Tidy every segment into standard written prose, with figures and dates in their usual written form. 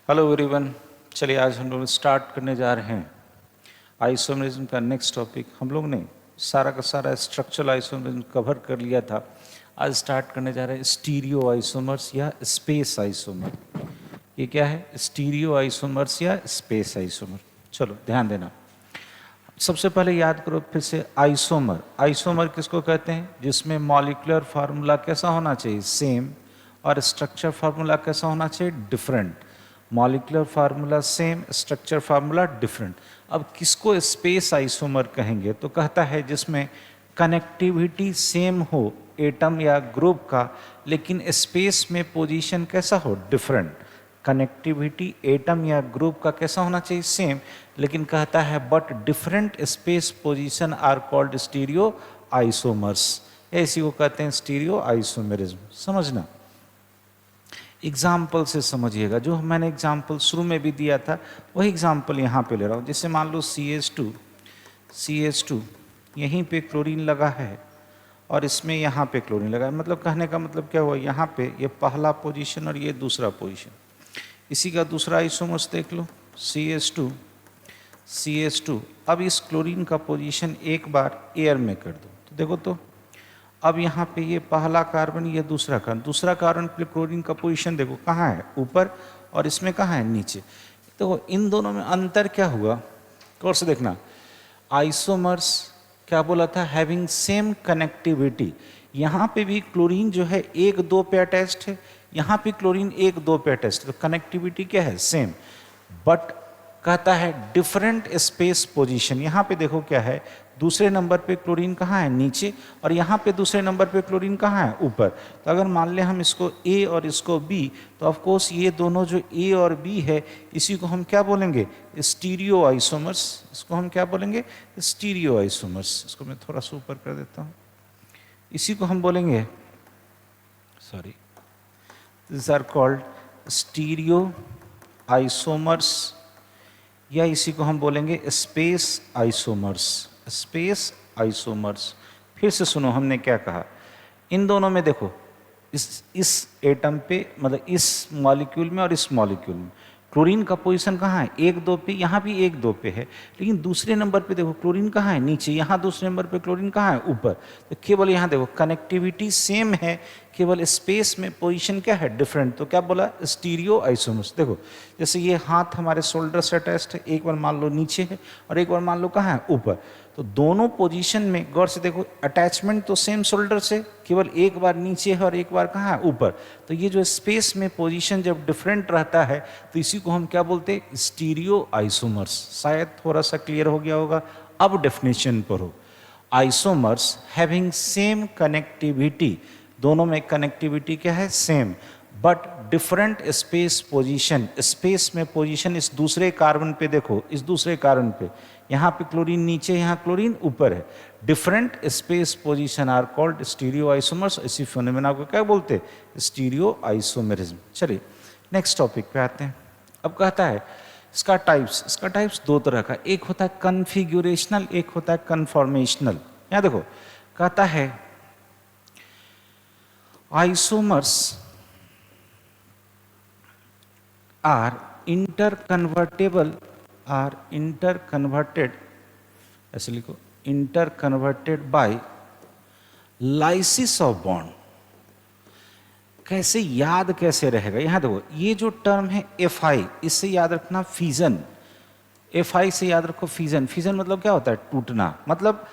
Hello everyone. चलिए आज हम लोग स्टार्ट करने जा रहे हैं आइसोमरिज्म का नेक्स्ट टॉपिक। हम लोग ने सारा का सारा स्ट्रक्चरल आइसोमरिज्म कवर कर लिया था। आज स्टार्ट करने जा रहे हैं स्टीरियो आइसोमर्स या स्पेस आइसोमर। ये क्या है? स्टीरियो आइसोमर्स या स्पेस आइसोमर। चलो ध्यान देना। सबसे पहले याद करो फिर से आइसोमर। आइसोमर किसको कहते हैं? जिसमें मॉलिक्यूलर फार्मूला कैसा होना चाहिए? सेम। और स्ट्रक्चर फार्मूला कैसा होना चाहिए? Different. Molecular formula same, structure formula different. अब किसको स्पेस आइसोमर कहेंगे? तो कहता है जिसमें कनेक्टिविटी सेम हो एटम या ग्रुप का, लेकिन स्पेस में पोजीशन कैसा हो? डिफरेंट। कनेक्टिविटी एटम या ग्रुप का कैसा होना चाहिए? सेम, लेकिन कहता है but different space position are called stereo isomers. इसी को कहते हैं स्टीरियो आइसोमेरिज्म। समझना, एग्जाम्पल से समझिएगा। जो मैंने एग्जाम्पल शुरू में भी दिया था वही एग्जाम्पल यहाँ पे ले रहा हूँ। जैसे मान लो CH2 यहीं पे क्लोरीन लगा है और इसमें यहाँ पे क्लोरीन लगा है। मतलब कहने का मतलब क्या हुआ? यहाँ पे ये पहला पोजीशन और ये दूसरा पोजीशन। इसी का दूसरा आइसोमर्स देख लो, CH2। अब इस क्लोरीन का पोजीशन एक बार एयर में कर दो तो देखो तो अब यहाँ पे ये पहला कार्बन, ये दूसरा कार्बन पे क्लोरीन का पोजीशन देखो कहाँ है? ऊपर। और इसमें कहाँ है? नीचे। तो इन दोनों में अंतर क्या हुआ? गौर से देखना। आइसोमर्स क्या बोला था? Having same connectivity. यहाँ पे भी क्लोरीन जो है 1-2 पे अटैच्ड है, यहाँ पे क्लोरीन 1-2 पे अटैच्ड है। तो कनेक्टिविटी क्या है? सेम। बट कहता है डिफरेंट स्पेस पोजीशन। यहाँ पे देखो क्या है? दूसरे नंबर पे क्लोरीन कहाँ है? नीचे। और यहाँ पे दूसरे नंबर पे क्लोरीन कहाँ है? ऊपर। तो अगर मान ले हम इसको A और इसको B, तो ऑफ कोर्स ये दोनों जो A और B है इसी को हम क्या बोलेंगे? Stereo isomers. इसको हम क्या बोलेंगे? Stereo isomers. इसको मैं थोड़ा सा ऊपर कर देता हूँ। इसी को हम बोलेंगे, sorry, this are called stereo isomers, या इसी को हम बोलेंगे स्पेस आइसोमर्स। Space isomers. फिर से सुनो हमने क्या कहा। इन दोनों में देखो, इस एटम पे, मतलब इस मॉलिक्यूल में और इस मॉलिक्यूल में क्लोरीन का पोजीशन कहाँ है? 1-2 पे। यहाँ भी 1-2 पे है, लेकिन दूसरे नंबर पे देखो क्लोरीन कहाँ है? नीचे। यहाँ दूसरे नंबर पे क्लोरीन कहाँ है? ऊपर। तो केवल यहाँ देखो कनेक्टिविटी सेम है, केवल स्पेस में पोजीशन क्या है? डिफरेंट। तो क्या बोला? Stereo isomers. देखो जैसे ये हाथ हमारे शोल्डर से अटैच्ड है, एक बार मान लो नीचे है और एक बार मान लो कहाँ है? ऊपर। तो दोनों पोजीशन में गौर से देखो अटैचमेंट तो सेम शोल्डर से, केवल एक बार नीचे है और एक बार कहाँ है? ऊपर। तो ये जो स्पेस में पोजीशन जब डिफरेंट रहता है तो इसी को हम क्या बोलते हैं? Stereo isomers. शायद थोड़ा सा क्लियर हो गया होगा। अब डेफिनेशन पढ़ो। Isomers having same connectivity. दोनों में कनेक्टिविटी क्या है? Same, but different space position. Space में पोजीशन इस दूसरे कार्बन पे देखो, इस दूसरे कार्बन पे यहाँ पे क्लोरीन नीचे, यहाँ क्लोरीन ऊपर है। Different space position are called stereo isomers. इसी फिनोमेना को क्या बोलते हैं? Stereo isomerism. चलिए नेक्स्ट टॉपिक पे आते हैं। अब कहता है इसका टाइप्स 2 तरह का। एक होता है कन्फिग्यूरेशनल, एक होता है कन्फॉर्मेशनल। यहाँ देखो कहता है आइसोमर्स are interconverted, ऐसे लिखो, interconverted by lysis of bond। कैसे याद कैसे रहेगा? यहाँ देखो ये जो टर्म है Fi, इससे याद रखना फिजन। Fi से याद रखो फिजन। फिजन मतलब क्या होता है? टूटना। मतलब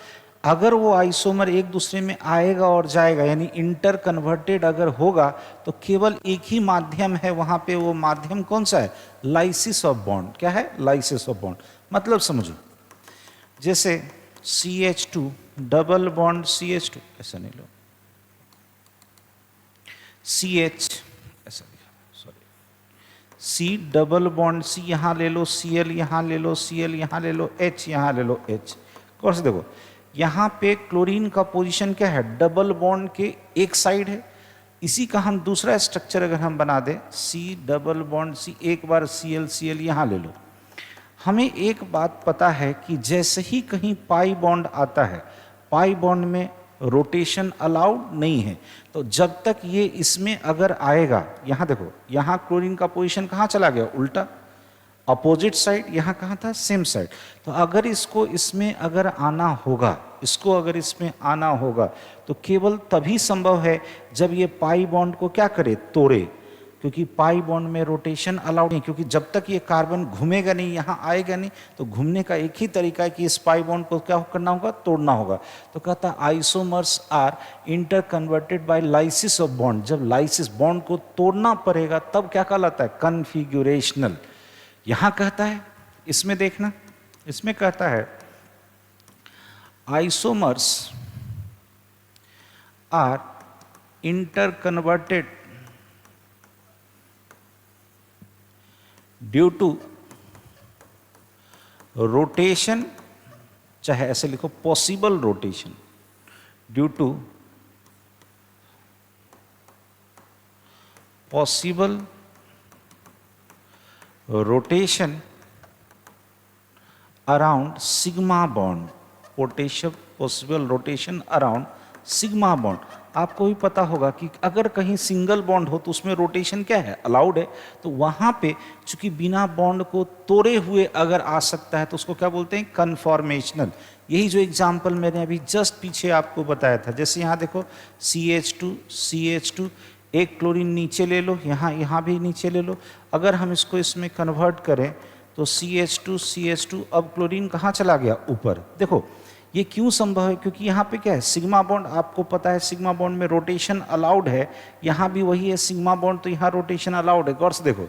अगर वो आइसोमर एक दूसरे में आएगा और जाएगा, यानी इंटर कन्वर्टेड अगर होगा, तो केवल एक ही माध्यम है वहां पे। वो माध्यम कौन सा है? Lysis of bond. क्या है? Lysis of bond. मतलब समझो, जैसे CH2 डबल बॉन्ड CH2, ऐसा नहीं लो, CH ऐसा लिखा, sorry, C double bond C यहाँ ले लो, Cl यहाँ ले लो, Cl यहाँ ले लो, H यहाँ ले लो, H। कौन से देखो यहाँ पे क्लोरीन का पोजीशन क्या है? डबल बॉन्ड के एक साइड है। इसी का हम दूसरा स्ट्रक्चर अगर हम बना दें, C डबल बॉन्ड C, एक बार Cl यहाँ ले लो। हमें एक बात पता है कि जैसे ही कहीं पाई बॉन्ड आता है, पाई बॉन्ड में रोटेशन अलाउड नहीं है। तो जब तक ये इसमें अगर आएगा, यहाँ देखो, यहाँ क्लोरीन का पोजीशन कहाँ चला गया, उल्टा, अपोजिट साइड, यहाँ कहाँ था, सेम साइड। तो अगर इसको इसमें अगर आना होगा, इसको अगर इसमें आना होगा तो केवल तभी संभव है जब ये पाई बॉन्ड को क्या करे, तोड़े, क्योंकि पाई बॉन्ड में रोटेशन अलाउड नहीं, क्योंकि जब तक ये कार्बन घूमेगा नहीं, यहाँ आएगा नहीं, तो घूमने का एक ही तरीका है कि इस पाई बॉन्ड को क्या करना होगा, तोड़ना होगा। तो कहता है isomers are inter converted by lysis of bond. जब लाइसिस बॉन्ड को तोड़ना पड़ेगा तब क्या कहलाता है, कन्फिग्यूरेशनल। यहां कहता है, इसमें देखना, इसमें कहता है isomers are inter converted due to rotation, चाहे ऐसे लिखो possible rotation, due to possible rotation around sigma bond, potassium possible rotation around sigma bond. आपको भी पता होगा कि अगर कहीं सिंगल बॉन्ड हो तो उसमें रोटेशन क्या है, अलाउड है। तो वहाँ पे चूंकि बिना बॉन्ड को तोड़े हुए अगर आ सकता है तो उसको क्या बोलते हैं, कन्फॉर्मेशनल। यही जो एग्जाम्पल मैंने अभी जस्ट पीछे आपको बताया था, जैसे यहाँ देखो CH2 एक क्लोरीन नीचे ले लो, यहाँ भी नीचे ले लो। अगर हम इसको इसमें कन्वर्ट करें तो CH2 अब क्लोरीन कहाँ चला गया, ऊपर। देखो ये क्यों संभव है, क्योंकि यहाँ पे क्या है, सिग्मा बॉन्ड, आपको पता है सिग्मा बॉन्ड में रोटेशन अलाउड है। यहाँ भी वही है सिग्मा बॉन्ड, तो यहाँ रोटेशन अलाउड है। गौर से देखो,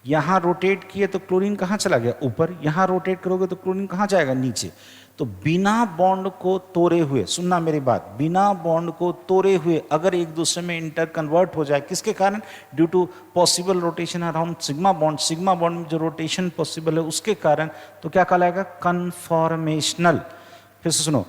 यहाँ रोटेट किए तो क्लोरीन कहाँ चला गया, ऊपर। यहाँ रोटेट करोगे तो क्लोरीन कहाँ जाएगा, नीचे। तो बिना बॉन्ड को तोड़े हुए, सुनना मेरी बात, बिना बॉन्ड को तोड़े हुए अगर एक दूसरे में इंटर कन्वर्ट हो जाए, किसके कारण, due to possible rotation around sigma bond, sigma bond में जो रोटेशन पॉसिबल है उसके कारण, तो क्या कहलाएगा, कन्फॉर्मेशनल। फिर से सुनो,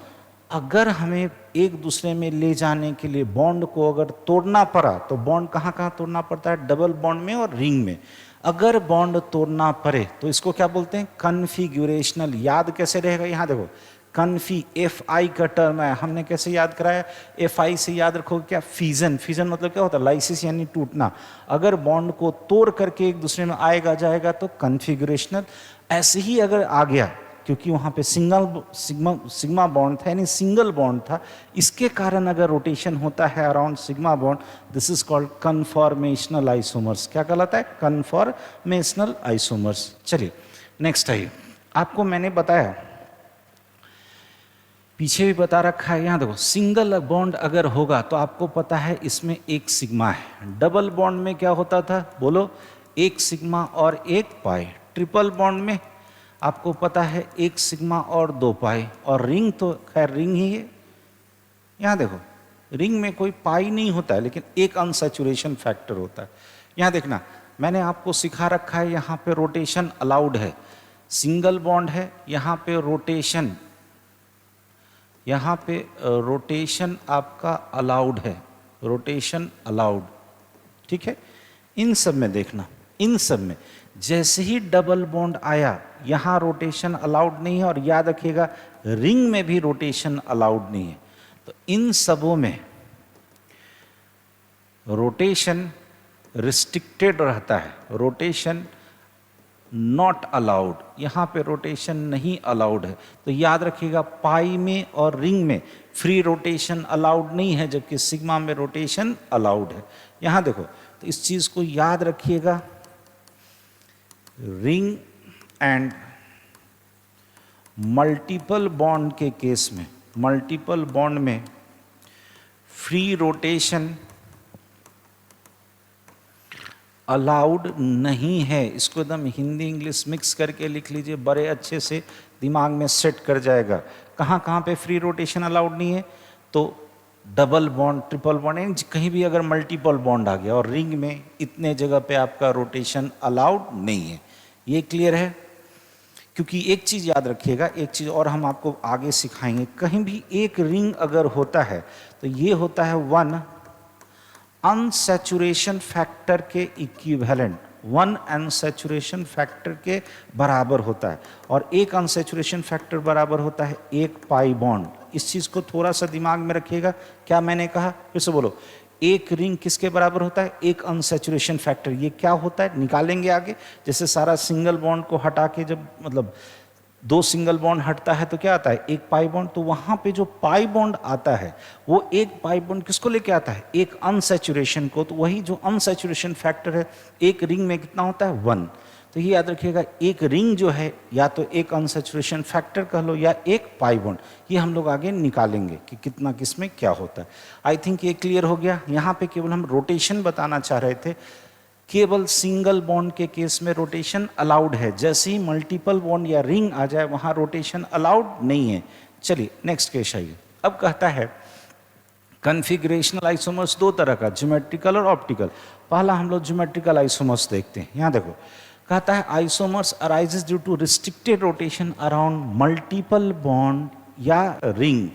अगर हमें एक दूसरे में ले जाने के लिए बॉन्ड को अगर तोड़ना पड़ा तो बॉन्ड कहाँ कहाँ तोड़ना पड़ता है, डबल बॉन्ड में और रिंग में। अगर बॉन्ड तोड़ना पड़े तो इसको क्या बोलते हैं, कन्फिग्यूरेशनल। याद कैसे रहेगा, यहाँ देखो, कन्फी FI का टर्म है, हमने कैसे याद कराया, FI से याद रखोगे क्या, फीजन। फीजन मतलब क्या होता है, लाइसिस यानी टूटना। अगर बॉन्ड को तोड़ करके एक दूसरे में आएगा जाएगा तो कन्फिग्यूरेशनल। ऐसे ही अगर आ गया, क्योंकि वहाँ पे सिग्मा बॉन्ड था, यानी सिंगल बॉन्ड था, इसके कारण अगर रोटेशन होता है around sigma bond, this is called conformational isomers. क्या कहलाता है, कन्फॉर्मेशनल आइसोमर्स। चलिए नेक्स्ट आइए, आपको मैंने बताया, पीछे भी बता रखा है, यहाँ देखो, सिंगल बॉन्ड अगर होगा तो आपको पता है इसमें एक सिग्मा है। डबल बॉन्ड में क्या होता था, बोलो, एक सिग्मा और एक पाई। ट्रिपल बॉन्ड में आपको पता है एक सिग्मा और दो पाई। और रिंग तो खैर रिंग ही है। यहाँ देखो, रिंग में कोई पाई नहीं होता है, लेकिन एक अनसैचुरेशन फैक्टर होता है। यहाँ देखना, मैंने आपको सिखा रखा है, यहाँ पे रोटेशन अलाउड है। सिंगल बॉन्ड है, यहाँ पे रोटेशन आपका अलाउड है, रोटेशन अलाउड, ठीक है। इन सब में देखना, इन सब में जैसे ही डबल बॉन्ड आया, यहाँ रोटेशन अलाउड नहीं है, और याद रखिएगा रिंग में भी रोटेशन अलाउड नहीं है। तो इन सबों में रोटेशन रिस्ट्रिक्टेड रहता है, रोटेशन नॉट अलाउड, यहाँ पे रोटेशन नहीं अलाउड है। तो याद रखिएगा पाई में और रिंग में फ्री रोटेशन अलाउड नहीं है, जबकि सिग्मा में रोटेशन अलाउड है। यहाँ देखो, तो इस चीज़ को याद रखिएगा, रिंग एंड मल्टीपल बॉन्ड के केस में, मल्टीपल बॉन्ड में फ्री रोटेशन अलाउड नहीं है। इसको एकदम हिंदी इंग्लिश मिक्स करके लिख लीजिए, बड़े अच्छे से दिमाग में सेट कर जाएगा। कहाँ कहाँ पे फ्री रोटेशन अलाउड नहीं है, तो डबल बॉन्ड, ट्रिपल बॉन्ड, कहीं भी अगर मल्टीपल बॉन्ड आ गया, और रिंग में इतने जगह पे आपका रोटेशन अलाउड नहीं है। ये क्लियर है। क्योंकि एक चीज़ याद रखिएगा, एक चीज़ और हम आपको आगे सिखाएंगे, कहीं भी एक रिंग अगर होता है तो ये होता है 1 अनसैचुरेशन फैक्टर के इक्विवेलेंट, 1 अनसैचुरेशन फैक्टर के बराबर होता है। और एक अनसैचुरेशन फैक्टर बराबर होता है 1 पाई बॉन्ड। इस चीज़ को थोड़ा सा दिमाग में रखिएगा। क्या मैंने कहा, फिर से बोलो। एक रिंग किसके बराबर होता है, एक अनसैचुरेशन फैक्टर। ये क्या होता है निकालेंगे आगे। जैसे सारा सिंगल बॉन्ड को हटा के जब मतलब दो सिंगल बॉन्ड हटता है तो क्या आता है, एक पाई बॉन्ड। तो वहां पे जो पाई बॉन्ड आता है वो एक पाई बॉन्ड किसको लेके आता है, एक अनसैचुरेशन को। तो वही जो अनसैचुरेशन फैक्टर है एक रिंग में कितना होता है, 1। तो ये याद रखिएगा, एक रिंग जो है या तो एक अनसैचुरेशन फैक्टर कह लो या एक पाई बॉन्ड। ये हम लोग आगे निकालेंगे कि कितना किस में क्या होता है। आई थिंक ये क्लियर हो गया। यहाँ पे केवल हम रोटेशन बताना चाह रहे थे। केवल सिंगल बॉन्ड के केस में रोटेशन अलाउड है, जैसे ही मल्टीपल बॉन्ड या रिंग आ जाए वहां रोटेशन अलाउड नहीं है। चलिए नेक्स्ट केस आइए। अब कहता है कन्फिगरेशनल आइसोमर्स दो तरह का, ज्योमेट्रिकल और ऑप्टिकल। पहला हम लोग ज्योमेट्रिकल आइसोमर्स देखते हैं। यहाँ देखो, कहता है isomers arises due to restricted rotation around multiple bond या रिंग,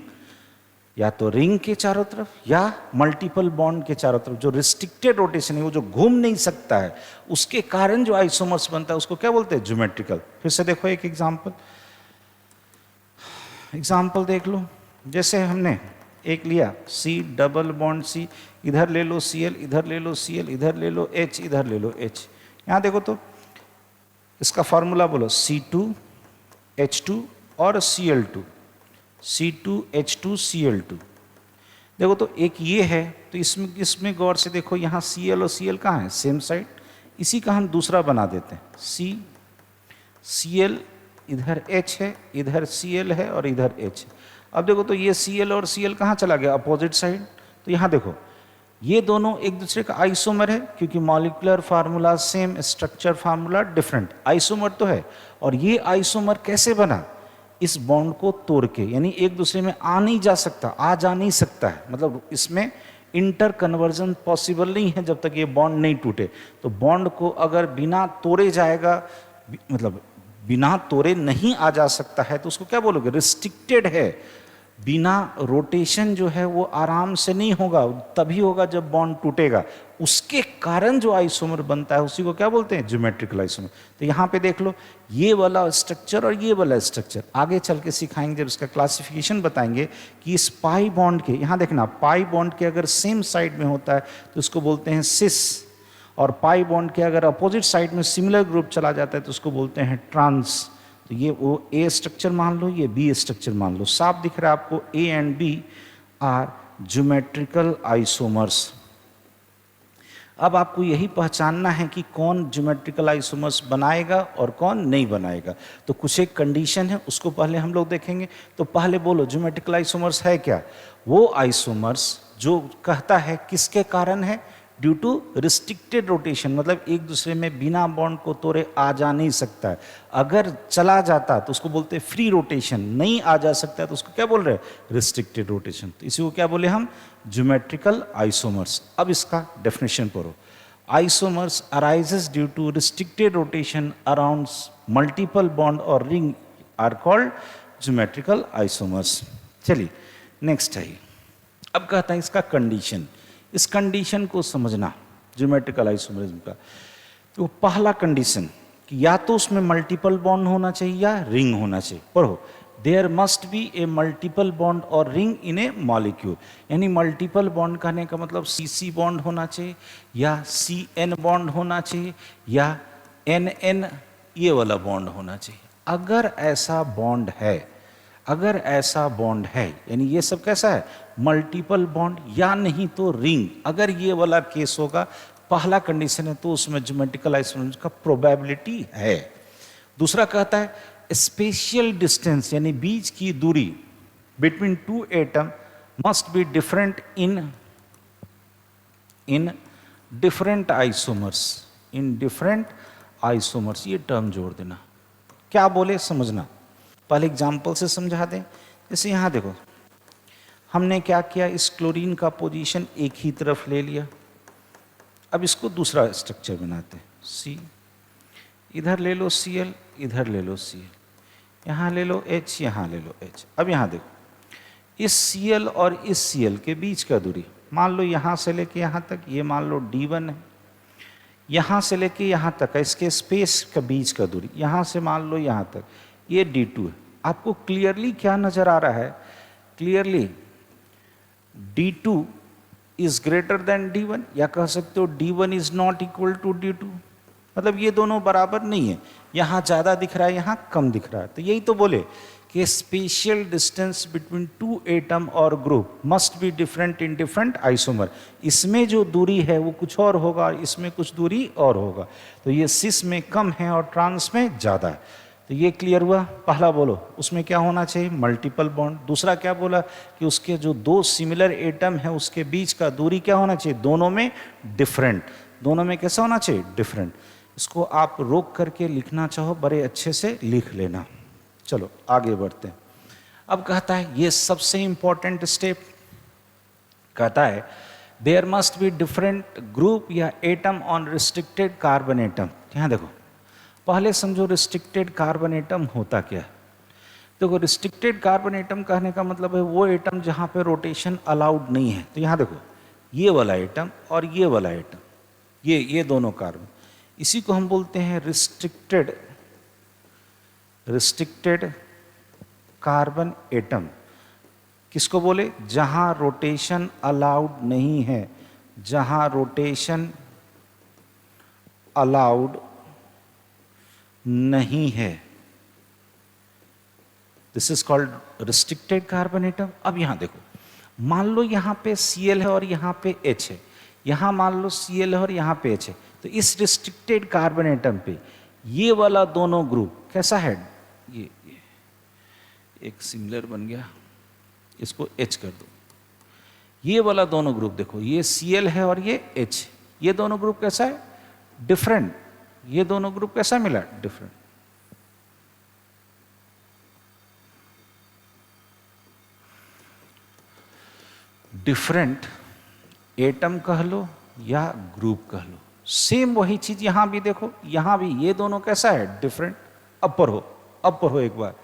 या तो रिंग के चारों तरफ या मल्टीपल बॉन्ड के चारों तरफ। जो रिस्ट्रिक्टेड रोटेशन है, वो जो घूम नहीं सकता है, उसके कारण जो आइसोमर्स बनता है उसको क्या बोलते हैं, ज्योमेट्रिकल। फिर से देखो एक एग्जाम्पल देख लो। जैसे हमने एक लिया सी डबल बॉन्ड सी, इधर ले लो Cl, इधर ले लो Cl, इधर ले लो H, इधर ले लो H। यहाँ देखो तो इसका फॉर्मूला बोलो, C2H2 और Cl2, C2H2Cl2। देखो तो एक ये है, तो इसमें गौर से देखो, यहाँ Cl और Cl कहाँ है, सेम साइड। इसी का हम दूसरा बना देते हैं, Cl इधर H है, इधर Cl है और इधर H है। अब देखो तो ये Cl और Cl कहाँ चला गया, अपोजिट साइड। तो यहाँ देखो ये दोनों एक दूसरे का आइसोमर है, क्योंकि molecular formula same, structure formula different, isomer तो है। और ये आइसोमर कैसे बना, इस बॉन्ड को तोड़ के, यानी एक दूसरे में आ नहीं जा सकता, आ जा नहीं सकता है, मतलब इसमें इंटर कन्वर्जन पॉसिबल नहीं है जब तक ये बॉन्ड नहीं टूटे। तो बॉन्ड को अगर बिना तोड़े जाएगा, मतलब बिना तोड़े नहीं आ जा सकता है, तो उसको क्या बोलोगे, रिस्ट्रिक्टेड है। बिना रोटेशन जो है वो आराम से नहीं होगा, तभी होगा जब बॉन्ड टूटेगा। उसके कारण जो आइसोमर बनता है उसी को क्या बोलते हैं, ज्योमेट्रिकल आइसोमर। तो यहाँ पे देख लो, ये वाला स्ट्रक्चर और ये वाला स्ट्रक्चर आगे चल के सिखाएंगे, जब इसका क्लासिफिकेशन बताएंगे कि इस पाई बॉन्ड के, यहाँ देखना, पाई बॉन्ड के अगर सेम साइड में होता है तो उसको बोलते हैं सिस, और पाई बॉन्ड के अगर अपोजिट साइड में सिमिलर ग्रुप चला जाता है तो उसको बोलते हैं ट्रांस। तो ये वो ए स्ट्रक्चर मान लो, ये बी स्ट्रक्चर मान लो। साफ दिख रहा है आपको, A and B are geometrical isomers. अब आपको यही पहचानना है कि कौन ज्योमेट्रिकल आइसोमर्स बनाएगा और कौन नहीं बनाएगा। तो कुछ एक कंडीशन है, उसको पहले हम लोग देखेंगे। तो पहले बोलो ज्योमेट्रिकल आइसोमर्स है क्या, वो आइसोमर्स जो कहता है किसके कारण है, ड्यू टू रिस्ट्रिक्टेड रोटेशन, मतलब एक दूसरे में बिना बॉन्ड को तोड़े आ जा नहीं सकता है। अगर चला जाता तो उसको बोलते हैं फ्री रोटेशन, नहीं आ जा सकता है तो उसको क्या बोल रहे हैं, रिस्ट्रिक्टेड रोटेशन। तो इसी को क्या बोले हम, ज्योमेट्रिकल आइसोमर्स। अब इसका डेफिनेशन पढ़ो। Isomers arises due to restricted rotation around multiple bond और ring are called geometrical isomers. चलिए नेक्स्ट है। अब कहता है इसका कंडीशन, इस कंडीशन को समझना ज्योमेट्रिकल आइसोमरिज्म का। तो पहला कंडीशन कि या तो उसमें मल्टीपल बॉन्ड होना चाहिए या रिंग होना चाहिए। पढ़ो, there must be a multiple bond और रिंग इन ए मॉलिक्यूल। यानी मल्टीपल बॉन्ड कहने का मतलब CC बॉन्ड होना चाहिए या CN बॉन्ड होना चाहिए या NN ये वाला बॉन्ड होना चाहिए। अगर ऐसा बॉन्ड है, अगर ऐसा बॉन्ड है, यानी ये सब कैसा है, मल्टीपल बॉन्ड या नहीं तो रिंग, अगर ये वाला केस होगा, पहला कंडीशन है, तो उसमें ज्योमेट्रिकल आइसोमर्स का प्रोबेबिलिटी है। दूसरा कहता है स्पेशियल डिस्टेंस, यानी बीच की दूरी between two atom must be different in different isomers, in different isomers. ये टर्म जोड़ देना, क्या बोले समझना। पहले एग्जाम्पल से समझा दें। जैसे यहाँ देखो, हमने क्या किया, इस क्लोरीन का पोजीशन एक ही तरफ ले लिया। अब इसको दूसरा स्ट्रक्चर बनाते हैं, C, इधर ले लो Cl, इधर ले लो Cl, यहाँ ले लो H, यहाँ ले लो H। अब यहाँ देखो, इस Cl और इस Cl के बीच का दूरी मान लो यहाँ से लेके यहाँ तक, ये मान लो D1 है। यहाँ से लेके यहाँ तक इसके स्पेस का बीच का दूरी, यहाँ से मान लो यहाँ तक, ये D2 है। आपको क्लियरली क्या नजर आ रहा है clearly D2 is greater than D1, या कह सकते हो D1 is not equal to D2, मतलब ये दोनों बराबर नहीं है, यहाँ ज़्यादा दिख रहा है यहाँ कम दिख रहा है। तो यही तो बोले कि spatial distance between two atom और group must be different in different isomer. इसमें जो दूरी है वो कुछ और होगा, इसमें कुछ दूरी और होगा। तो ये सिस में कम है और ट्रांस में ज़्यादा है। तो ये क्लियर हुआ। पहला बोलो उसमें क्या होना चाहिए, मल्टीपल बॉन्ड। दूसरा क्या बोला कि उसके जो दो सिमिलर एटम है उसके बीच का दूरी क्या होना चाहिए, दोनों में डिफरेंट। दोनों में कैसा होना चाहिए, डिफरेंट। इसको आप रोक करके लिखना चाहो बड़े अच्छे से लिख लेना। चलो आगे बढ़ते हैं। अब कहता है ये सबसे इंपॉर्टेंट स्टेप, कहता है there must be different group या atom on restricted carbon atom. यहाँ देखो पहले समझो रिस्ट्रिक्टेड कार्बन एटम होता क्या है। देखो रिस्ट्रिक्टेड कार्बन एटम कहने का मतलब है वो एटम जहाँ पे रोटेशन अलाउड नहीं है। तो यहाँ देखो ये वाला एटम और ये वाला एटम, ये दोनों कार्बन, इसी को हम बोलते हैं रिस्ट्रिक्टेड कार्बन एटम। किसको बोले, जहां रोटेशन अलाउड नहीं है, जहां रोटेशन अलाउड नहीं है, this is called restricted carbon atom. अब यहां देखो, मान लो यहां पे Cl है और यहां पे H है, यहां मान लो Cl है और यहां पे H है। तो इस रिस्ट्रिक्टेड कार्बन एटम पे ये वाला दोनों ग्रुप कैसा है, ये एक सिमिलर बन गया, इसको H कर दो। ये वाला दोनों ग्रुप देखो, ये Cl है और ये H, ये दोनों ग्रुप कैसा है, डिफरेंट। ये दोनों ग्रुप कैसा मिला, डिफरेंट। डिफरेंट एटम कह लो या ग्रुप कह लो, सेम वही चीज यहां भी देखो, यहां भी ये दोनों कैसा है, डिफरेंट। अपर हो एक बार,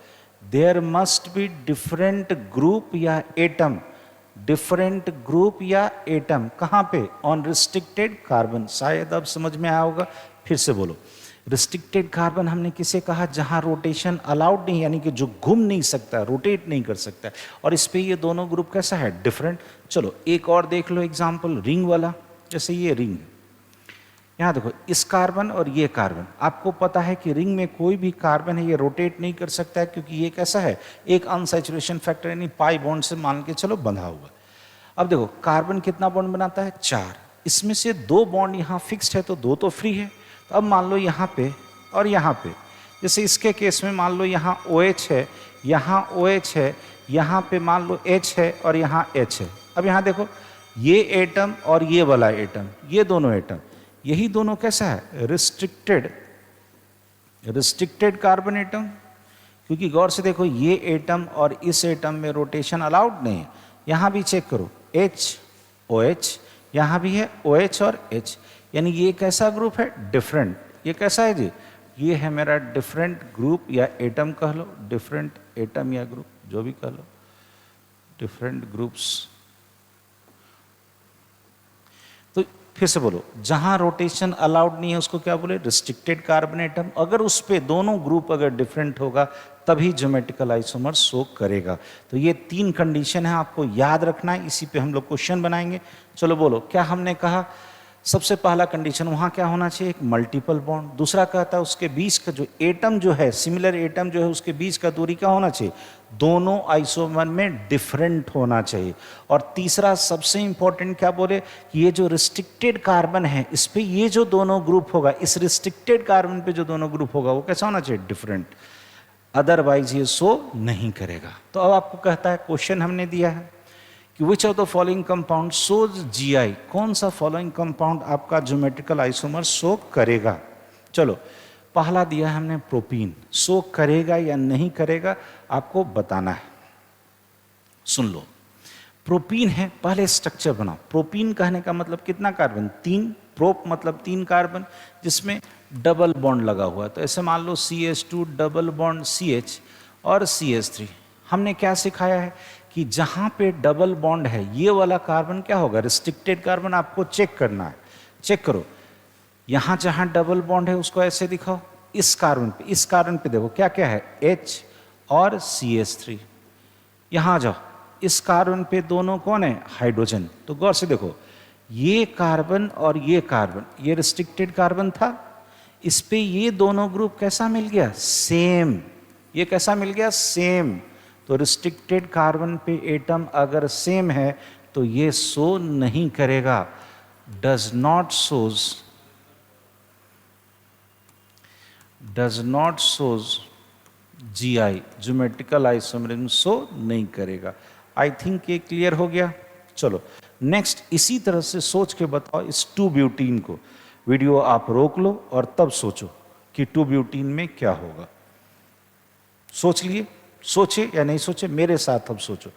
there must be different group या एटम, डिफरेंट ग्रुप या एटम कहां पे, ऑन रिस्ट्रिक्टेड कार्बन। शायद अब समझ में आया होगा, फिर से बोलो। रिस्ट्रिक्टेड कार्बन हमने किसे कहा, जहां रोटेशन अलाउड नहीं, यानी कि जो घूम नहीं सकता, रोटेट नहीं कर सकता, और इस पे ये दोनों ग्रुप कैसा है, डिफरेंट। चलो एक और देख लो एग्जांपल, रिंग वाला। जैसे ये रिंग, यहाँ देखो इस कार्बन और ये कार्बन, आपको पता है कि रिंग में कोई भी कार्बन है ये रोटेट नहीं कर सकता है, क्योंकि ये कैसा है, एक अनसैचुरेशन फैक्टर यानी पाई बॉन्ड से मान के चलो बंधा हुआ। अब देखो कार्बन कितना बॉन्ड बनाता है, 4, इसमें से 2 बॉन्ड यहाँ फिक्स्ड है तो 2 तो फ्री है। तो अब मान लो यहाँ पे और यहाँ पे, जैसे इसके केस में मान लो यहाँ OH है, यहाँ OH है, यहाँ पे मान लो H है और यहाँ H है। अब यहाँ देखो ये एटम और ये वाला एटम, ये दोनों एटम, यही दोनों कैसा है, रिस्ट्रिक्टेड कार्बन एटम। क्योंकि गौर से देखो ये एटम और इस एटम में रोटेशन अलाउड नहीं है। यहाँ भी चेक करो H OH, यहाँ भी है OH और H, यानी ये कैसा ग्रुप है, डिफरेंट। ये कैसा है जी, ये है मेरा डिफरेंट ग्रुप या एटम कह लो, डिफरेंट एटम या ग्रुप जो भी कह लो, डिफरेंट ग्रुप्स। तो फिर से बोलो, जहां रोटेशन अलाउड नहीं है उसको क्या बोले, रिस्ट्रिक्टेड कार्बन एटम। अगर उस पे दोनों ग्रुप अगर डिफरेंट होगा तभी ज्योमेट्रिकल आइसोमर शो करेगा। तो ये 3 कंडीशन है, आपको याद रखना है, इसी पे हम लोग क्वेश्चन बनाएंगे। चलो बोलो, क्या हमने कहा, सबसे पहला कंडीशन वहाँ क्या होना चाहिए, एक मल्टीपल बॉन्ड। दूसरा कहता है उसके बीच का जो एटम जो है, सिमिलर एटम जो है, उसके बीच का दूरी क्या होना चाहिए, दोनों आइसोमर में डिफरेंट होना चाहिए। और तीसरा सबसे इंपॉर्टेंट क्या बोले कि ये जो रिस्ट्रिक्टेड कार्बन है इस पे ये जो दोनों ग्रुप होगा, इस रिस्ट्रिक्टेड कार्बन पे जो दोनों ग्रुप होगा वो कैसा होना चाहिए, डिफरेंट, अदरवाइज ये शो नहीं करेगा। तो अब आपको कहता है, क्वेश्चन हमने दिया है कि which of the following compound shows GI, कौन सा फॉलोइंग कंपाउंड आपका ज्योमेट्रिकल आइसोमर शो करेगा। चलो पहला दिया है हमने प्रोपीन, शो करेगा या नहीं करेगा आपको बताना है। सुन लो, प्रोपीन है, पहले स्ट्रक्चर बनाओ। प्रोपीन कहने का मतलब कितना कार्बन, 3, प्रोप मतलब 3 कार्बन जिसमें डबल बॉन्ड लगा हुआ है। तो ऐसे मान लो CH2 डबल बॉन्ड CH और CH3। हमने क्या सिखाया है कि जहाँ पे डबल बॉन्ड है ये वाला कार्बन क्या होगा, रिस्ट्रिक्टेड कार्बन। आपको चेक करना है, चेक करो, यहाँ जहाँ डबल बॉन्ड है उसको ऐसे दिखाओ, इस कार्बन पे देखो क्या क्या है, H और CH3। यहाँ आ जाओ, इस कार्बन पे दोनों कौन है, हाइड्रोजन। तो गौर से देखो, ये कार्बन और ये कार्बन, ये रिस्ट्रिक्टेड कार्बन था, इस पे ये दोनों ग्रुप कैसा मिल गया, सेम। ये कैसा मिल गया, सेम। तो रिस्ट्रिक्टेड कार्बन पे एटम अगर सेम है तो ये शो नहीं करेगा, does not shows GI, geometrical isomerism show नहीं करेगा। आई थिंक ये क्लियर हो गया। चलो नेक्स्ट, इसी तरह से सोच के बताओ इस 2-ब्यूटीन को। वीडियो आप रोक लो और तब सोचो कि 2-ब्यूटीन में क्या होगा। सोच लिए, सोचे या नहीं सोचे, मेरे साथ अब सोचो।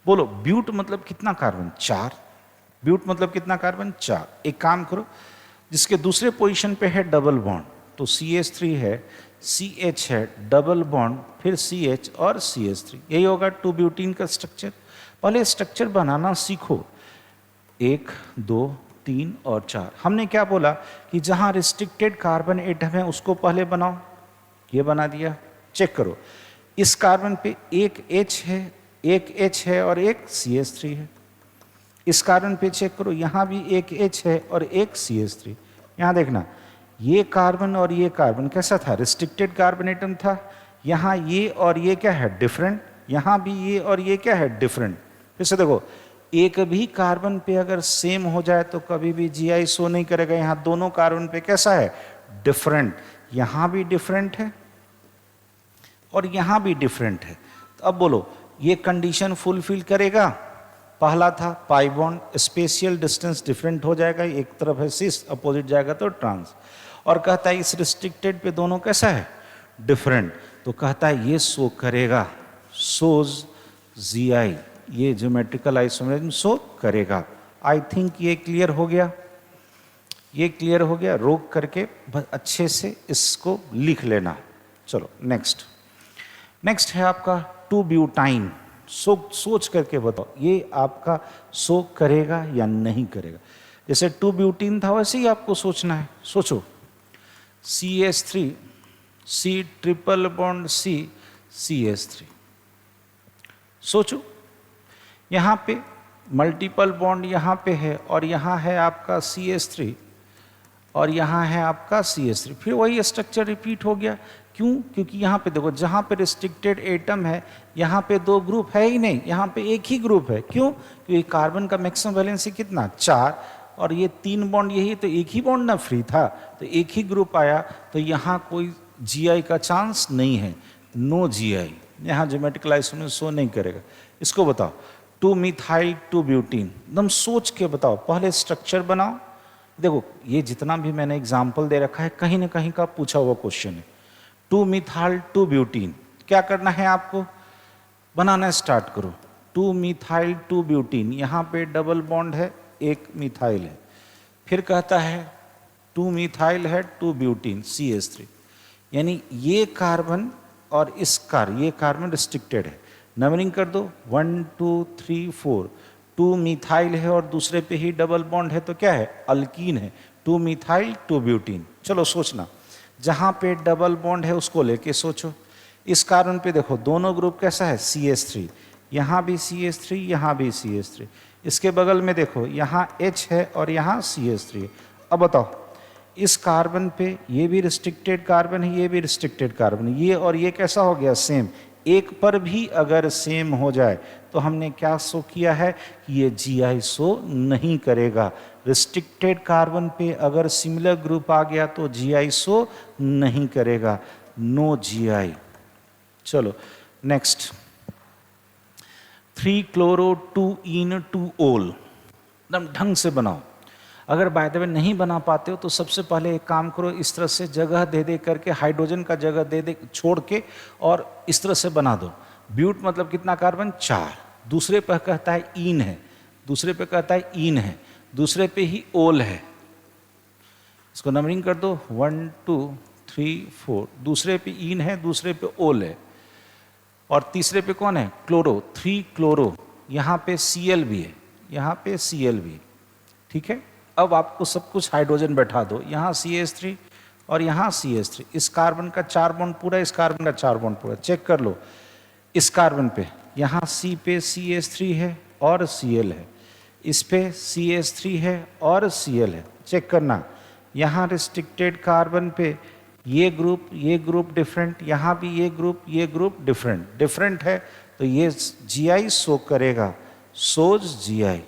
बोलो, ब्यूट मतलब कितना कार्बन, 4। ब्यूट मतलब कितना कार्बन, 4। एक काम करो, जिसके दूसरे पोजीशन पे है डबल बॉन्ड, तो CH3 है, CH है, डबल बॉन्ड, फिर CH और CH3, यही होगा 2-ब्यूटीन का स्ट्रक्चर। पहले स्ट्रक्चर बनाना सीखो, 1, 2, 3 और 4। हमने क्या बोला कि जहां रिस्ट्रिक्टेड कार्बन एटम है उसको पहले बनाओ, ये बना दिया। चेक करो, इस कार्बन पे एक H है और एक CH3 है। इस कार्बन पे चेक करो, यहां भी एक H है और एक CH3। यहां देखना, ये कार्बन और ये कार्बन कैसा था, रिस्ट्रिक्टेड कार्बन एटम था। यहां ये और ये क्या है, डिफरेंट। यहां भी ये और ये क्या है, डिफरेंट। फिर से देखो, एक भी कार्बन पे अगर सेम हो जाए तो कभी भी जीआई शो नहीं करेगा। यहां दोनों कार्बन पे कैसा है, डिफरेंट। यहां भी डिफरेंट है और यहां भी डिफरेंट है। तो अब बोलो, ये कंडीशन फुलफिल करेगा। पहला था pi bond, spatial distance different हो जाएगा, एक तरफ है सिस, अपोजिट जाएगा तो ट्रांस। और कहता है इस रिस्ट्रिक्टेड पे दोनों कैसा है, डिफरेंट। तो कहता है ये शो करेगा, शोज जीआई, ये ज्योमेट्रिकल आइसोमरिज्म शो करेगा। आई थिंक ये क्लियर हो गया, ये क्लियर हो गया। रोक करके अच्छे से इसको लिख लेना। चलो नेक्स्ट है आपका 2-ब्यूटाइन। सोच करके बताओ, ये आपका शो करेगा या नहीं करेगा। जैसे 2-ब्यूटीन था वैसे ही आपको सोचना है। सोचो, CH3, C triple bond C, CH3। सोचो, यहाँ पे मल्टीपल बॉन्ड यहाँ पे है और यहाँ है आपका CH3 और यहाँ है आपका CH3। फिर वही स्ट्रक्चर रिपीट हो गया। क्यों? क्योंकि यहाँ पे देखो, जहाँ पे रिस्ट्रिक्टेड एटम है यहाँ पे 2 ग्रुप है ही नहीं, यहाँ पे एक ही ग्रुप है। क्यों? क्योंकि कार्बन का मैक्सिमम वैलेंसी कितना, 4, और ये 3 बॉन्ड यही, तो एक ही बॉन्ड ना फ्री था, तो एक ही ग्रुप आया। तो यहाँ कोई जीआई का चांस नहीं है, नो जीआई। यहाँ ज्योमेट्रिकल आइसोमरिज्म शो नहीं करेगा। इसको बताओ, 2-मिथाइल 2-ब्यूटीन। एकदम सोच के बताओ, पहले स्ट्रक्चर बनाओ। देखो, ये जितना भी मैंने एग्जाम्पल दे रखा है कहीं ना कहीं का पूछा हुआ क्वेश्चन है। 2-मिथाइल 2-ब्यूटीन, क्या करना है आपको, बनाना स्टार्ट करो। 2-मिथाइल 2-ब्यूटीन, यहाँ पे डबल बॉन्ड है, एक मिथाइल है। फिर कहता है 2-मिथाइल है 2-ब्यूटीन CH3, यानी ये कार्बन और ये कार्बन रिस्ट्रिक्टेड है। नंबरिंग कर दो, 1 2 3 4। 2-मिथाइल है और दूसरे पे ही डबल बॉन्ड है, तो क्या है, अल्कीन है। 2-मिथाइल 2-ब्यूटीन। चलो सोचना, जहाँ पे डबल बॉन्ड है उसको लेके सोचो। इस कार्बन पे देखो, दोनों ग्रुप कैसा है, CH3, यहाँ भी CH3, यहाँ भी CH3। इसके बगल में देखो, यहाँ H है और यहाँ CH3 है। अब बताओ, इस कार्बन पे ये भी रिस्ट्रिक्टेड कार्बन है, ये भी रिस्ट्रिक्टेड कार्बन है, ये और ये कैसा हो गया, सेम। एक पर भी अगर सेम हो जाए तो हमने क्या शो किया है कि ये जीआई शो नहीं करेगा। रिस्ट्रिक्टेड कार्बन पे अगर सिमिलर ग्रुप आ गया तो जीआई शो नहीं करेगा, नो जीआई। चलो नेक्स्ट, 3-क्लोरो 2-इन 2-ओल। एकदम ढंग से बनाओ। अगर बाय द वे नहीं बना पाते हो तो सबसे पहले एक काम करो, इस तरह से जगह दे दे करके, हाइड्रोजन का जगह दे दे छोड़ के, और इस तरह से बना दो। ब्यूट मतलब कितना कार्बन, 4। दूसरे पर कहता है इन है, दूसरे पे कहता है इन है, दूसरे पे ही ओल है। इसको नंबरिंग कर दो, 1 2 3 4। दूसरे पे इन है, दूसरे पे ओल है, और तीसरे पे कौन है, क्लोरो, 3-क्लोरो। यहाँ पे Cl भी है, यहाँ पे Cl भी है। ठीक है, अब आपको सब कुछ हाइड्रोजन बैठा दो, यहाँ CH3 और यहाँ CH3। इस कार्बन का 4 बॉन्ड पूरा, इस कार्बन का 4 बॉन्ड पूरा। चेक कर लो, इस कार्बन पे यहाँ C पे CH3 है और Cl है, इस पे CH3 है और Cl है। चेक करना, यहाँ रिस्ट्रिक्टेड कार्बन पे ये ग्रुप डिफरेंट, यहाँ भी ये ग्रुप डिफरेंट है, तो ये Gi शो करेगा, सोज Gi,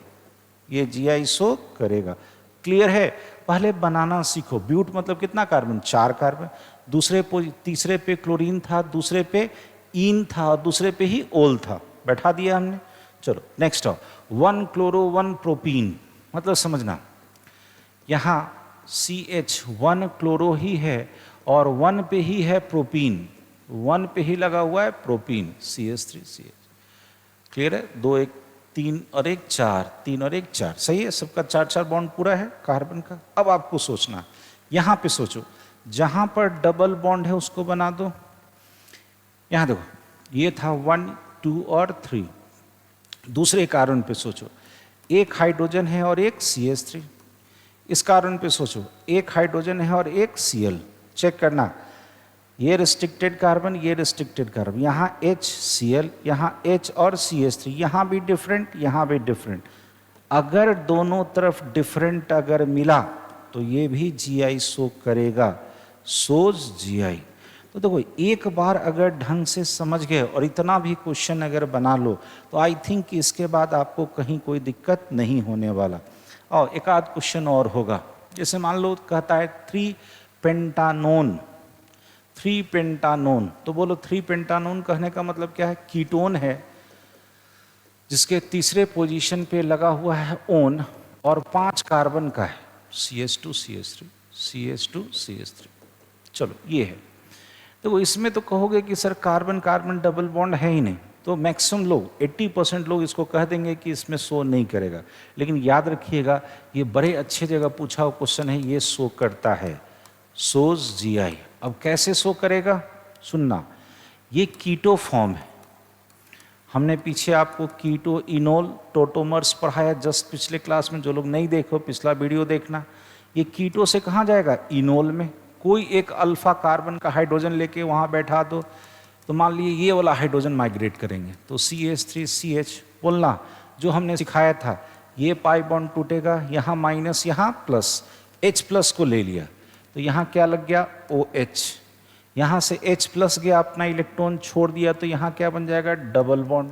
ये Gi शो करेगा। क्लियर है? पहले बनाना सीखो। ब्यूट मतलब कितना कार्बन? 4 कार्बन। तीसरे पे क्लोरीन था, दूसरे पे ईन था और दूसरे पे ही ओल था, बैठा दिया हमने। चलो नेक्स्ट आओ, 1 क्लोरो 1 प्रोपीन, मतलब समझना, यहाँ CH1 क्लोरो ही है और 1 पे ही है प्रोपीन, 1 पे ही लगा हुआ है प्रोपीन, CH3 CH। क्लियर है? 2 1 3 और 1 4, 3 और 1 4, सही है? सबका 4 बॉन्ड पूरा है कार्बन का। अब आपको सोचना, यहाँ पे सोचो, जहाँ पर डबल बॉन्ड है उसको बना दो। यहाँ देखो, ये था 1 2 और 3। दूसरे कार्बन पे सोचो, एक हाइड्रोजन है और एक CH3। इस कार्बन पे सोचो, एक हाइड्रोजन है और एक Cl। चेक करना, ये रिस्ट्रिक्टेड कार्बन, ये रिस्ट्रिक्टेड कार्बन, यहाँ HCl, यहाँ H और CH3, यहाँ भी डिफरेंट, यहाँ भी डिफरेंट। अगर दोनों तरफ डिफरेंट अगर मिला तो ये भी Gi शो करेगा, सोज Gi। तो देखो, एक बार अगर ढंग से समझ गए और इतना भी क्वेश्चन अगर बना लो तो आई थिंक कि इसके बाद आपको कहीं कोई दिक्कत नहीं होने वाला। और एक आध क्वेश्चन और होगा, जैसे मान लो कहता है 3 पेंटानोन, 3 पेंटानोन, तो बोलो 3 पेंटानोन कहने का मतलब क्या है? कीटोन है जिसके तीसरे पोजीशन पे लगा हुआ है ओन और 5 कार्बन का है, CH2 CH3 CH2 CH3। चलो ये है। तो इसमें तो कहोगे कि sir carbon carbon double bond है ही नहीं, तो मैक्सिमम लोग 80% लोग इसको कह देंगे कि इसमें शो नहीं करेगा। लेकिन याद रखिएगा, ये बड़े अच्छे जगह पूछा हुआ क्वेश्चन है, ये शो करता है, सोज Gi। अब कैसे शो करेगा सुनना, ये कीटो फॉर्म है। हमने पीछे आपको कीटो इनोल टोटोमर्स पढ़ाया जस्ट पिछले क्लास में, जो लोग नहीं देखो पिछला वीडियो देखना। ये कीटो से कहाँ जाएगा? इनोल में। कोई एक अल्फा कार्बन का हाइड्रोजन लेके वहाँ बैठा दो, तो मान लीजिए ये वाला हाइड्रोजन माइग्रेट करेंगे, तो CH3CH बोलना जो हमने सिखाया था, ये पाई बॉन्ड टूटेगा, यहाँ माइनस यहाँ प्लस, H+ को ले लिया तो यहाँ क्या लग गया? OH। यहाँ से H+ गया, अपना इलेक्ट्रॉन छोड़ दिया, तो यहाँ क्या बन जाएगा? डबल बॉन्ड,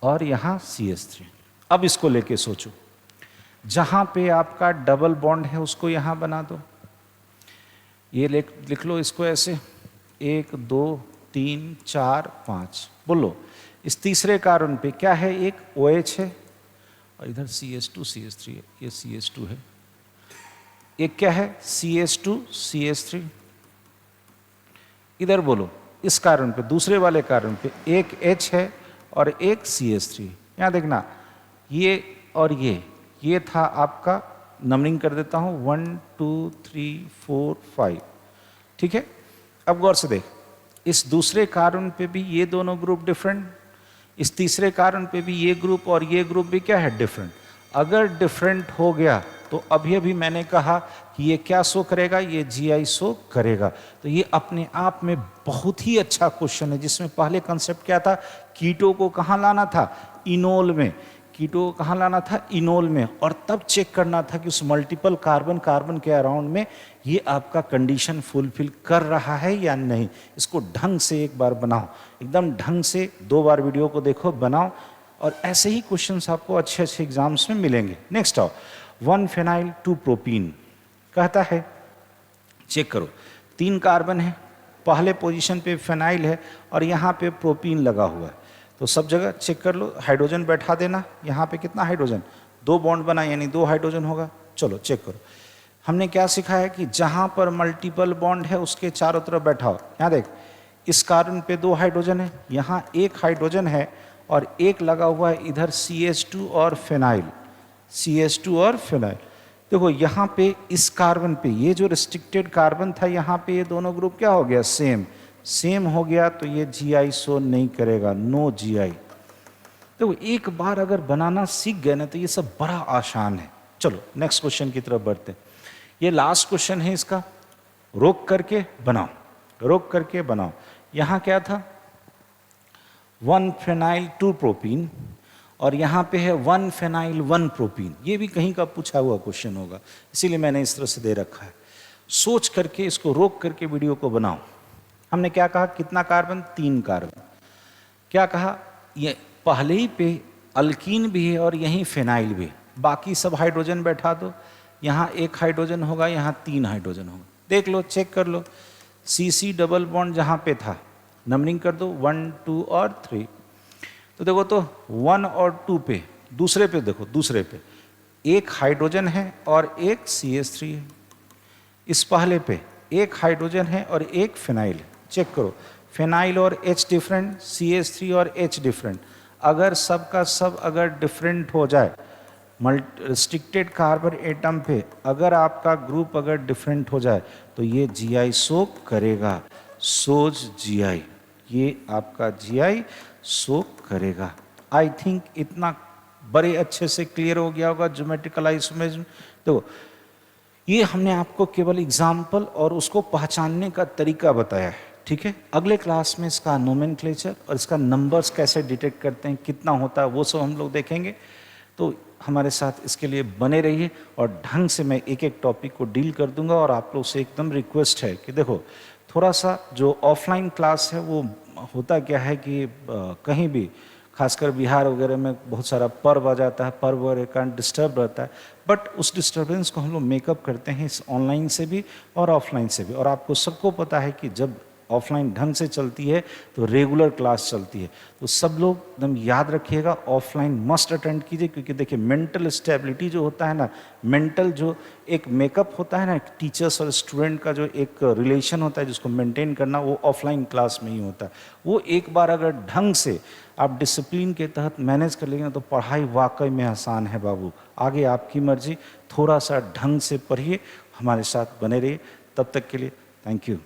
और यहाँ CH3। अब इसको लेके सोचो, जहाँ पे आपका डबल बॉन्ड है उसको यहाँ बना दो। ये लिख लो इसको ऐसे, 1 2 3 4 5। बोलो, इस तीसरे कार्बन पे क्या है? एक OH है और इधर CH2 CH3 है, ये CH2 है। एक क्या है? CH2 CH3। इधर बोलो, इस कार्बन पे, दूसरे वाले कार्बन पे एक H है और एक CH3। यहाँ देखना, ये और ये था आपका, नंबरिंग कर देता हूँ 1 2 3 4 5, ठीक है। अब गौर से देख, इस दूसरे कार्बन पे भी ये दोनों ग्रुप डिफरेंट, इस तीसरे कार्बन पे भी ये ग्रुप और ये ग्रुप भी क्या है? डिफरेंट। अगर डिफरेंट हो गया तो अभी मैंने कहा कि ये क्या शो करेगा? ये Gi शो करेगा। तो ये अपने आप में बहुत ही अच्छा क्वेश्चन है, जिसमें पहले कंसेप्ट क्या था? कीटो को कहाँ लाना था? इनोल में। कीटो को कहाँ लाना था? इनोल में। और तब चेक करना था कि उस मल्टीपल कार्बन के अराउंड में ये आपका कंडीशन फुलफिल कर रहा है या नहीं। इसको ढंग से एक बार बनाओ, एकदम ढंग से 2 बार वीडियो को देखो, बनाओ, और ऐसे ही क्वेश्चंस आपको अच्छे अच्छे एग्जाम्स में मिलेंगे। नेक्स्ट आओ, 1 फेनाइल 2 प्रोपीन कहता है, चेक करो, 3 कार्बन है, पहले पोजीशन पे फेनाइल है और यहाँ पे प्रोपीन लगा हुआ है। तो सब जगह चेक कर लो, हाइड्रोजन बैठा देना। यहाँ पे कितना हाइड्रोजन? 2 बॉन्ड बना, यानी 2 हाइड्रोजन होगा। चलो चेक करो, हमने क्या सीखा है कि जहाँ पर मल्टीपल बॉन्ड है उसके चारों तरफ बैठाओ। यहाँ देख, इस कार्बन पे 2 हाइड्रोजन है, यहाँ 1 हाइड्रोजन है और एक लगा हुआ है इधर CH2 और फेनाइल, CH2 और फेनाइल। देखो यहाँ पे इस कार्बन पे, ये जो रिस्ट्रिक्टेड कार्बन था, यहाँ पे ये दोनों ग्रुप क्या हो गया? सेम हो गया, तो ये Gi शो नहीं करेगा, नो Gi। देखो एक बार अगर बनाना सीख गए ना तो ये सब बड़ा आसान है। चलो नेक्स्ट क्वेश्चन की तरफ बढ़ते हैं। ये लास्ट क्वेश्चन है इसका, रोक करके बनाओ, रोक करके बनाओ। यहाँ क्या था? 1 फेनाइल 2 प्रोपीन, और यहाँ पे है 1 फेनाइल 1 प्रोपीन। ये भी कहीं का पूछा हुआ क्वेश्चन होगा, इसीलिए मैंने इस तरह से दे रखा है। सोच करके इसको रोक करके वीडियो को बनाओ। हमने क्या कहा, कितना कार्बन, 3 कार्बन। क्या कहा, ये पहले ही पे अल्कीन भी है और यहीं फेनाइल भी है, बाकी सब हाइड्रोजन बैठा दो। यहाँ 1 हाइड्रोजन होगा, यहाँ 3 हाइड्रोजन होगा। देख लो, चेक कर लो, CC डबल बॉन्ड जहाँ पे था नंबरिंग कर दो 1 2 और 3। तो देखो तो 1 और 2 पे, दूसरे पे देखो, दूसरे पे 1 हाइड्रोजन है और 1 CH3 है। इस पहले पे 1 हाइड्रोजन है और 1 फिनाइल है। चेक करो, फिनाइल और H डिफरेंट, CH3 और H डिफरेंट। अगर सब का सब अगर डिफरेंट हो जाए, रिस्ट्रिक्टेड कार्बन एटम पे अगर आपका ग्रुप अगर डिफरेंट हो जाए तो ये GI सोक करेगा, सोज GI, ये आपका GI सोक करेगा। आई थिंक इतना बड़े अच्छे से क्लियर हो गया होगा ज्योमेट्रिकल आइसोमेरिज्म। तो ये हमने आपको केवल एग्जाम्पल और उसको पहचानने का तरीका बताया है, ठीक है। अगले क्लास में इसका नोमेनक्लेचर और इसका नंबर्स कैसे डिटेक्ट करते हैं, कितना होता है, वो सब हम लोग देखेंगे। तो हमारे साथ इसके लिए बने रहिए और ढंग से मैं एक एक टॉपिक को डील कर दूंगा। और आप लोग से एकदम रिक्वेस्ट है कि देखो, थोड़ा सा जो ऑफलाइन क्लास है वो होता क्या है कि कहीं भी खासकर बिहार वगैरह में बहुत सारा पर्व आ जाता है, पर्व वगैरह का डिस्टर्ब रहता है, बट उस डिस्टर्बेंस को हम लोग मेकअप करते हैं इस ऑनलाइन से भी और ऑफलाइन से भी। और आपको सबको पता है कि जब ऑफलाइन ढंग से चलती है तो रेगुलर क्लास चलती है। तो सब लोग एकदम याद रखिएगा, ऑफलाइन मस्ट अटेंड कीजिए, क्योंकि देखिए मेंटल स्टेबिलिटी जो होता है ना, मेंटल जो एक मेकअप होता है ना, टीचर्स और स्टूडेंट का जो एक रिलेशन होता है जिसको मेंटेन करना, वो ऑफलाइन क्लास में ही होता है। वो एक बार अगर ढंग से आप डिसिप्लिन के तहत मैनेज कर लेंगे तो पढ़ाई वाकई में आसान है बाबू। आगे आपकी मर्जी, थोड़ा सा ढंग से पढ़िए, हमारे साथ बने रहिए। तब तक के लिए थैंक यू।